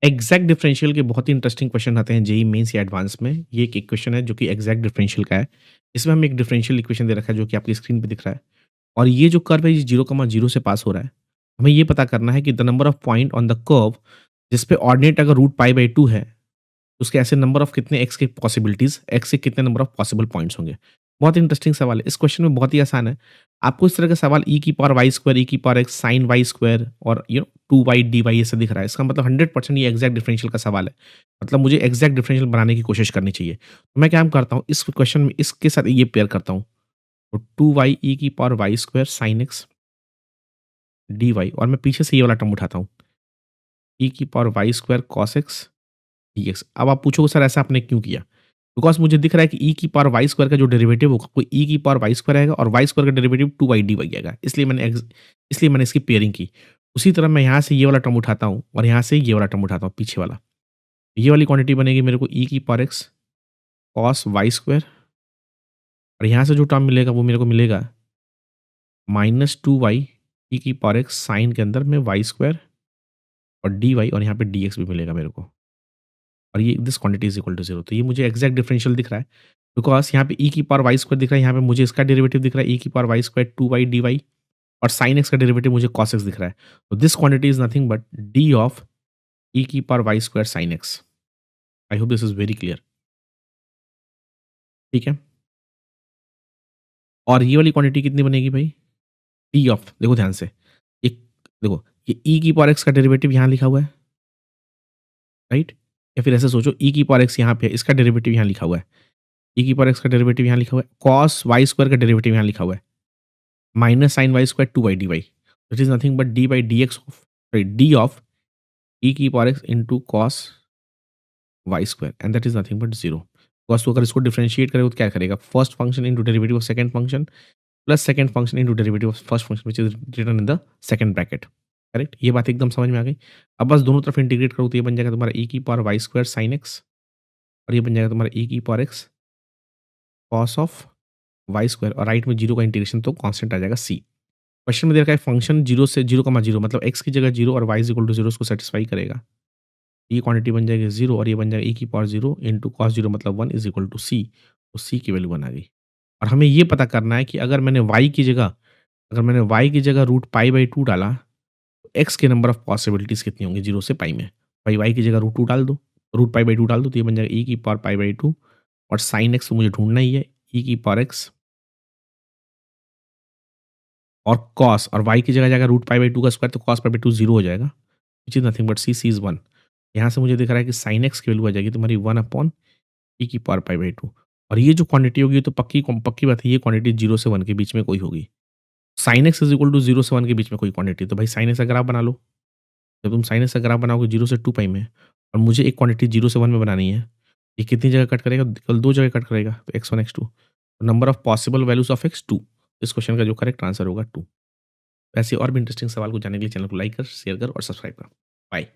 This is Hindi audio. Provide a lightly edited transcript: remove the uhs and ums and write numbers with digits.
एग्जैक्ट डिफरेंशियल के बहुत ही इंटरेस्टिंग क्वेश्चन आते हैं जेईई मेंस या एडवांस में। ये एक क्वेश्चन है जो कि एग्जैक्ट डिफरेंशियल का है। इसमें हमें एक डिफरेंशियल इक्वेशन दे रखा है जो कि आपकी स्क्रीन पे दिख रहा है। और ये जो कर्व है ये 0,0 से पास हो रहा है। हमें ये पता करना है कि the number of point on the curve जिस पे ऑर्डिनेट अगर रूट पाई बाई 2 है, उसके ऐसे नंबर ऑफ कितने एक्स के पॉसिबिलिटीज़, एक्स के कितने नंबर ऑफ पॉसिबल पॉइंट्स होंगे। बहुत इंटरेस्टिंग सवाल है। इस क्वेश्चन में बहुत ही आसान है। आपको इस तरह का सवाल ई की पावर वाई स्क्वायर, ई की power x sine y square और 2 वाई डी वाई ऐसा दिख रहा है। इसका मतलब 100% ये एग्जैक्ट डिफरेंशियल का सवाल है। मतलब मुझे एग्जैक्ट डिफरेंशियल बनाने की कोशिश करनी चाहिए। तो मैं क्या करता हूँ इस क्वेश्चन में इसके साथ ये पेयर करता हूँ। तो 2 वाई ई की power y square sine x d y और मैं पीछे से ये वाला टर्म उठाता हूँ। ई की power y square cos x d x. अब आप पूछोगे सर ऐसा आपने क्यों किया? बिकॉज़ मुझे दिख रहा है कि ई की पावर वाई स्क्वायर का जो डेरिवेटिव होगा वो ई की पावर वाई स्क्वायर आएगा और वाई स्क्वायर का डेरिवेटिव 2 वाई डी वाई आएगा। इसलिए मैंने इसकी पेयरिंग की। उसी तरह मैं यहाँ से ये वाला टर्म उठाता हूँ और यहाँ से ये वाला टर्म उठाता हूँ पीछे वाला। ये वाली क्वांटिटी बनेगी मेरे को ई की power x cos y square और यहाँ से जो टर्म मिलेगा वो मेरे को मिलेगा -2 वाई ई की पावर एक्स साइन के अंदर में वाई स्क्वायर और डी वाई और यहाँ पे डी एक्स भी मिलेगा मेरे को। और ये this quantity is equal to 0 तो ये मुझे एग्ज़ैक्ट डिफरेंशियल दिख रहा है। बिकॉज़ यहाँ पे ई की पावर वाई स्क्वायर दिख रहा है, यहाँ पे मुझे इसका डेरिवेटिव दिख रहा है ई की power y square 2 y d y और साइन एक्स का डेरिवेटिव मुझे कॉस एक्स दिख रहा है। तो this quantity is nothing but d of e की power y square sine x. I hope this is very clear. ठीक है? और ये वाली क्वांटिटी कितनी बनेगी भाई? डी ऑफ देखो ध्यान से, एक देखो ये ई की पावर एक्स का डेरिवेटिव यहाँ लिखा हुआ है, राइट? या फिर ऐसे सोचो ई की पावर एक्स यहाँ पे है, इसका डेरिवेटिव यहाँ लिखा हुआ है। ई की पावर एक्स का डेरिवेटिव यहाँ लिखा हुआ है, कॉस वाई स्क्वायर का डेरिवेटिव यहाँ लिखा हुआ है। Minus sine y square 2 y d y that is nothing but d by d x of sorry d of e की power x into cos y square and that is nothing but zero. Cause तो अगर इसको डिफरेंशिएट करेगा तो क्या करेगा? First function into derivative of second function plus second function into derivative of first function which is written in the second bracket. Correct? ये बात एकदम समझ में आ गई। अब बस दोनों तरफ इंटीग्रेट करो तो ये बन जाएगा तुम्हारा ई की power y square sine x और ये बन जाएगा तुम्हारा ई की power x cos of y square और राइट में जीरो का इंटीग्रेशन तो कांस्टेंट आ जाएगा सी। क्वेश्चन में दे रखा है फंक्शन 0 से 0,0 मतलब x की जगह 0 और y इज़ इक्वल टू 0 इसको सैटिस्फाई करेगा। ये क्वांटिटी बन जाएगी 0 और ये बन जाएगा e की पावर 0 इनटू cos 0 मतलब 1 इज़ इक्वल टू c। तो c की वैल्यू 1 आ गई। और हमें ये पता करना है कि अगर मैंने y की जगह रूट पाई बाई 2 डाला तो x के नंबर ऑफ पॉसिबिलिटीज़ कितनी होंगी 0 से पाई में? भाई y की जगह रूट 2 डाल दो, रूट पाई बाई 2 डाल दो तो ये बन जाएगा e की पावर पाई बाई 2 और sin x तो मुझे ढूँढना ही है e की पावर x और कॉस और y की जगह जाएगा रूट पाई बाई 2 का स्क्वायर तो कॉस पाई बाई 2 0 हो जाएगा which is nothing but c is 1। यहाँ से मुझे दिख रहा है कि sin x की वैल्यू आ जाएगी तुम्हारी 1 अपॉन e की पावर पाई बाई 2 और ये जो क्वांटिटी होगी तो पक्की बात है ये क्वांटिटी 0 से 1 के बीच में कोई होगी। sin x is equal to 0 से 1 के बीच में कोई क्वांटिटी तो भाई sin x का ग्राफ बना लो। जब तुम sin x का ग्राफ बनाओगे 0 से 2 पाई में और मुझे एक क्वांटिटी 0 से 1 में बनानी है। ये कितनी जगह कट करेगा? केवल 2 जगह कट करेगा तो x1 x2 number of possible values of x2 इस क्वेश्चन का जो करेक्ट आंसर होगा 2। ऐसे और भी इंटरेस्टिंग सवाल को जानने के लिए चैनल को लाइक कर, शेयर कर और सब्सक्राइब कर। बाय।